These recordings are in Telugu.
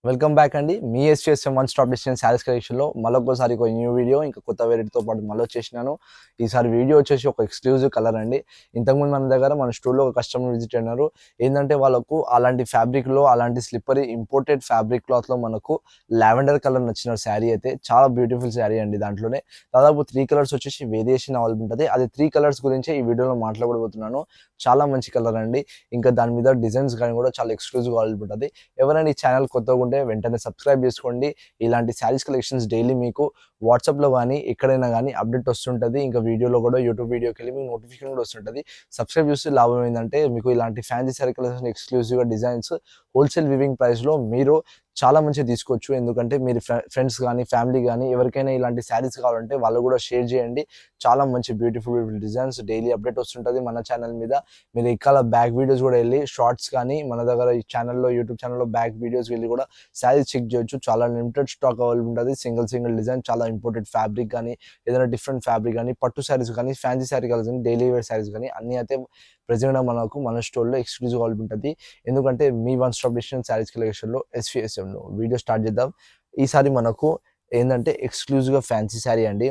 వెల్కమ్ బ్యాక్ అండి. మీ ఎస్‌విఎస్‌ఎం వన్ స్టాప్ డెస్టినేషన్ శారీస్ కలెక్షన్‌లో మళ్ళొక్కసారి ఒక న్యూ వీడియో ఇంకా కొత్త వేరైటీతో పాటు మళ్ళొచ్చేసినాను. ఈసారి వీడియో వచ్చేసి ఒక ఎక్స్‌క్లూజివ్ కలర్ అండి. ఇంతకుముందు మన స్టోర్‌లో ఒక కస్టమర్ విజిట్ అయినారు. ఏందంటే వాళ్ళకు అలాంటి ఫ్యాబ్రిక్‌లో అలాంటి స్లిప్పరీ ఇంపోర్టెడ్ ఫ్యాబ్రిక్ క్లాత్‌లో మనకు లావెండర్ కలర్ నచ్చిన శారీ అయితే చాలా బ్యూటిఫుల్ శారీ అండి. దాంట్లోనే దాదాపు 3 కలర్స్ వచ్చేసి వేరియేషన్ అవైలబుల్ ఉంటది. అది 3 కలర్స్ గురించే ఈ వీడియోలో మాట్లాడబోతున్నాను. చాలా మంచి కలర్ అండి. ఇంకా దాని మీద డిజైన్స్ గాని కూడా చాలా ఎక్స్‌క్లూజివ్‌గా అవైలబుల్ ఉంటది. ఎవరైనా ఈ ఛానల్ కొత్తగా ఉంటే వెంటనే సబ్స్క్రైబ్ చేసుకోండి. ఇలాంటి శారీస్ కలెక్షన్స్ డైలీ మీకు వాట్సాప్‌లో గానీ, ఎక్కడైనా గానీ అప్డేట్ వస్తుంటది. ఇంకా వీడియోలో కూడా యూట్యూబ్ వీడియోకెళ్ళి మీకు నోటిఫికేషన్ కూడా వస్తుంటది. సబ్స్క్రైబ్ చేస్తే లాభం ఏందంటే మీకు ఇలాంటి ఫ్యాన్సీ శారీ కలెక్షన్ ఎక్స్‌క్లూజివ్‌గా డిజైన్స్ హోల్‌సేల్ వీవింగ్ ప్రైస్‌లో మీరు చాలా మంచిగా తీసుకోవచ్చు. ఎందుకంటే మీరు ఫ్రెండ్స్ గానీ, ఫ్యామిలీ గానీ ఎవరికైనా ఇలాంటి శారీస్ కావాలంటే వాళ్ళు కూడా షేర్ చేయండి. చాలా మంచి బ్యూటిఫుల్ డిజైన్స్ డైలీ అప్డేట్ వస్తుంటది మన ఛానల్ మీద. మీరు ఇంకా బ్యాక్ వీడియోస్ కూడా వెళ్ళి షార్ట్స్ కానీ మన దగ్గర ఈ ఛానల్‌లో యూట్యూబ్ ఛానల్‌లో బ్యాక్ వీడియోస్ వెళ్ళి కూడా శారీస్ చెక్ చేయొచ్చు. చాలా లిమిటెడ్ స్టాక్ అవైలబుల్ ఉంటది. సింగిల్ డిజైన్ చాలా ఇంపోర్టెడ్ ఫ్యాబ్రిక్ గానీ, ఏదైనా డిఫరెంట్ ఫ్యాబ్రిక్ గానీ, పట్టు శారీస్ కానీ, ఫ్యాన్సీ శారీ కలర్స్ గానీ, డైలీ వేర్ శారీస్ గానీ అన్నీ అయితే ప్రెజెంట్‌గా మన స్టోర్‌లో ఎక్స్‌క్లూజివ్ అవైలబుల్ ఉంటది. ఎందుకంటే మీ వన్ స్టాప్ డెస్టినేషన్ శారీస్ కలెక్షన్‌లో ఎస్‌విఎస్‌ఎంలో వీడియో స్టార్ట్ చేద్దాం. ఈసారి మనకు ఏందంటే ఎక్స్‌క్లూజివ్‌గా ఫ్యాన్సీ శారీ అండి.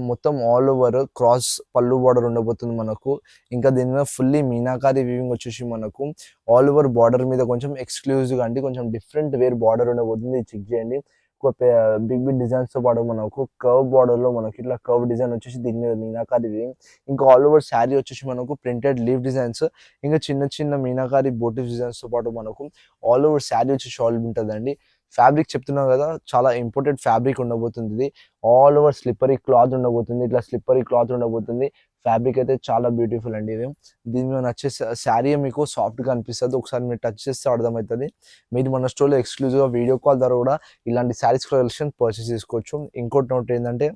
మొత్తం ఆల్ ఓవర్ క్రాస్ పల్లు బార్డర్ ఉండబోతుంది మనకు. ఇంకా దీని మీద ఫుల్లీ మీనాకారి వీవింగ్ వచ్చేసి మనకు ఆల్ ఓవర్ బార్డర్ మీద కొంచెం ఎక్స్‌క్లూజివ్‌గా అంటే కొంచెం డిఫరెంట్ వేర్ బార్డర్ ఉండబోతుంది. చెక్ చేయండి. ఒక బిగ్ డిజైన్స్‌తో పాటు మనకు కర్వ్ బార్డర్‌లో మనకి ఇట్లా కర్వ్ డిజైన్ వచ్చేసి దీని మీద మీనాకారి వీవింగ్. ఇంకా ఆల్ ఓవర్ శారీ వచ్చేసి మనకు ప్రింటెడ్ లీఫ్ డిజైన్స్, ఇంకా చిన్న మీనాకారి బోటిఫ్ డిజైన్స్‌తో పాటు మనకు ఆల్ ఓవర్ శారీ వచ్చేసి ఆల్ ఉంటదండి. ఫ్యాబ్రిక్ చెప్తున్నాం కదా! చాలా ఇంపోర్టెడ్ ఫ్యాబ్రిక్ ఉండబోతుంది ఇది. ఆల్ ఓవర్ స్లిప్పరీ క్లాత్ ఉండబోతుంది. ఇట్లా స్లిప్పరీ క్లాత్ ఉండబోతుంది. ఫ్యాబ్రిక్ అయితే చాలా బ్యూటిఫుల్ అండి ఇది. దీని మీద నచ్చే శారీ మీకు సాఫ్ట్‌గా అనిపిస్తది. ఒకసారి మీరు టచ్ చేస్తే అర్థమైతది. మీరు మన స్టోర్‌లో ఎక్స్‌క్లూజివ్‌గా వీడియో కాల్ ద్వారా కూడా ఇలాంటి శారీస్ కలెక్షన్ పర్చేస్ చేసుకోవచ్చు. ఇంకోటి నోట్ ఏందంటే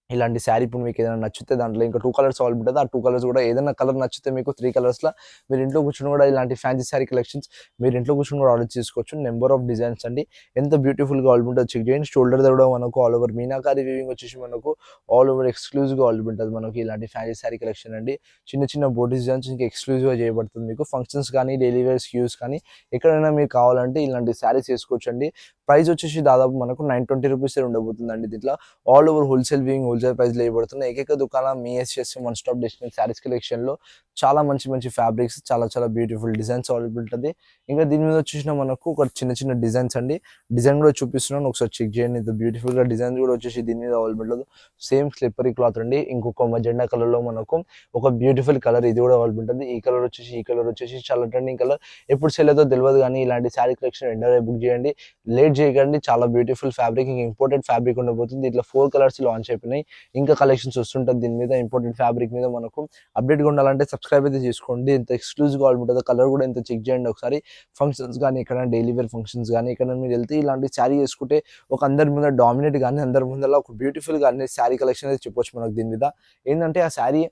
ఇలాంటి శారీ ఇప్పుడు మీకు ఏదైనా నచ్చితే దాంట్లో ఇంకా 2 కలర్స్ అవైలబుల్ ఉంటది. ఆ 2 కలర్స్ కూడా ఏదైనా కలర్ నచ్చితే మీకు 3 కలర్స్‌ల మీరు ఇంట్లో కూర్చొని కూడా ఇలాంటి ఫ్యాన్సీ శారీ కలెక్షన్స్ మీరు ఇంట్లో కూర్చొని కూడా ఆర్డర్ చేసుకోవచ్చు. నెంబర్ ఆఫ్ డిజైన్స్ అండి. ఎంత బ్యూటిఫుల్‌గా అవైలబుల్ ఉంటదో చెక్ చేయండి. షోల్డర్ దగ్గర కూడా మనకు ఆల్ ఓవర్ మీనాకారి వీవింగ్ వచ్చేసి మనకు ఆల్ ఓవర్ ఎక్స్‌క్లూజివ్‌గా అవైలబుల్ ఉంటది మనకి ఇలాంటి ఫ్యాన్సీ శారీ కలెక్షన్ అండి. చిన్న బోటి డిజైన్స్ ఇంకా ఎక్స్‌క్లూజివ్‌గా చేయబడుతుంది మీకు. ఫంక్షన్స్ కానీ, డైలీ వేర్స్ యూస్ కానీ ఎక్కడైనా మీకు కావాలంటే ఇలాంటి శారీస్ చేసుకోవచ్చండి. ప్రైస్ వచ్చేసి దాదాపు మనకు 920 రూపీసే ఉండబోతుందండి దీంట్లో. All over wholesale weaving wholesale ప్రైస్‌లో ఇవ్వబడుతున్నాయి. ఏకైక దుకాణం మీ ఎస్‌విఎస్‌ఎం వన్ స్టాప్ డెస్టినేషన్ శారీస్ కలెక్షన్‌లో చాలా మంచి ఫ్యాబ్రిక్స్ చాలా బ్యూటిఫుల్ డిజైన్స్ అవైలబుల్ ఉంటది. ఇంకా దీని మీద వచ్చేసిన మనకు ఒక చిన్న డిజైన్స్ అండి. డిజైన్ కూడా చూపిస్తున్నాను ఒకసారి చెక్ చేయండి. ఇంత బ్యూటిఫుల్‌గా డిజైన్స్ కూడా వచ్చేసి దీని మీద అవైలబుల్ ఉండదు. సేమ్ స్లిప్పరీ క్లాత్ అండి. ఇంకొక మజెండా కలర్‌లో మనకు ఒక బ్యూటిఫుల్ కలర్ ఇది కూడా అవైలబుల్ ఉంటది. ఈ కలర్ వచ్చేసి చాలా ట్రెండింగ్ కలర్. ఎప్పుడు సేల్ అవుతుందో తెలవదు కానీ ఇలాంటి శారీ కలెక్షన్ వెంటనే బుక్ చేయండి. లేట్ చేయకండి. చాలా బ్యూటిఫుల్ ఫ్యాబ్రిక్ ఇంకా ఇంపోర్టెడ్ ఫ్యాబ్రిక్ ఉండబోతుంది. ఇట్లా 4 కలర్స్ లాంచ్ అయిపోయినాయి. ఇంకా కలెక్షన్స్ వస్తుంటది దీని మీద ఇంపోర్టెడ్ ఫ్యాబ్రిక్ మీద మనకు అప్డేట్‌గా ఉండాలంటే సబ్స్క్రైబ్ అయితే చేసుకోండి. ఎంత ఎక్స్‌క్లూజివ్‌గా ఉంటదో కలర్ కూడా ఎంత చెక్ చేయండి ఒకసారి. ఫంక్షన్స్ గానీ, ఎక్కడైనా డైలీ వేర్ ఫంక్షన్స్ గానీ, ఎక్కడైనా మీరు వెళ్తే ఇలాంటి శారీ చేసుకుంటే ఒక అందరి ముందర డామినేట్ గానీ, అందరి ముందల ఒక బ్యూటిఫుల్‌గా అన్ని శారీ కలెక్షన్ అయితే చెప్పొచ్చు మనకు దీని మీద. ఏందంటే ఆ శారీ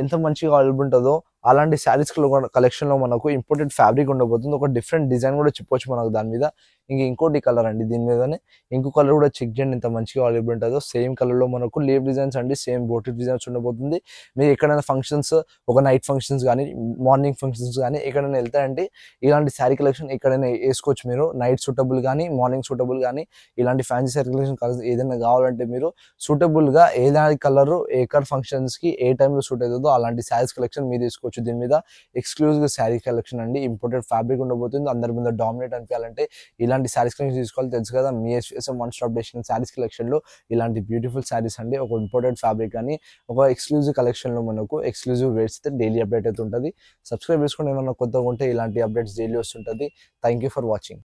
ఎంత మంచిగా అవైలబుల్ ఉంటదో అలాంటి శారీస్‌లో కలెక్షన్‌లో మనకు ఇంపోర్టెడ్ ఫ్యాబ్రిక్ ఉండబోతుంది. ఒక డిఫరెంట్ డిజైన్ కూడా చెప్పొచ్చు మనకు దాని మీద. ఇంకోటి కలర్ అండి దీని మీదనే. ఇంకో కలర్ కూడా చెక్ చేయండి ఎంత మంచిగా అవైలబుల్ ఉంటదో. సేమ్ కలర్‌లో మనకు లీఫ్ డిజైన్స్ అండి. సేమ్ బోటిక్ డిజైన్స్ ఉండబోతుంది. మీరు ఎక్కడైనా ఫంక్షన్స్, ఒక నైట్ ఫంక్షన్స్ గానీ, మార్నింగ్ ఫంక్షన్స్ గానీ ఎక్కడైనా ఎళ్తే ఇలాంటి శారీ కలెక్షన్ ఎక్కడైనా ఏసుకోవచ్చు మీరు. నైట్ సూటబుల్ గానీ, మార్నింగ్ సూటబుల్ గానీ ఇలాంటి ఫ్యాన్సీ శారీ కలెక్షన్ కలర్స్ ఏదైనా కావాలంటే మీరు సూటబుల్‌గా ఏదాని కలరు ఫంక్షన్స్‌కి ఏ టైంలో సూట్ అయితదో అలాంటి శారీస్ కలెక్షన్ మీరు తీసుకోవచ్చు. దీని మీద ఎక్స్‌క్లూజివ్‌గా శారీ కలెక్షన్ అండి. ఇంపోర్టెడ్ ఫ్యాబ్రిక్ ఉండబోతుంది. అందరి ముందర డామినేట్ అనిపియాలంటే ఇలాంటి శారీస్ కలెక్షన్ తీసుకోవాలి. తెలుసు కదా! మీ ఎస్‌విఎస్‌ఎం వన్ స్టాప్ డెస్టినేషన్ శారీస్ కలెక్షన్‌లో ఇలాంటి బ్యూటిఫుల్ శారీస్ అండి. ఒక ఇంపోర్టెడ్ ఫ్యాబ్రిక్ అని ఒక ఎక్స్‌క్లూజివ్ కలెక్షన్‌లో మనకు ఎక్స్‌క్లూజివ్ వేర్స్ అయితే డైలీ అప్డేట్ అయితే ఉంటది. సబ్స్క్రైబ్ చేసుకోండి. ఏమన్నా కొత్తగా ఉంటే ఇలాంటి అప్డేట్స్ డైలీ వస్తుంటది. Thank you for watching.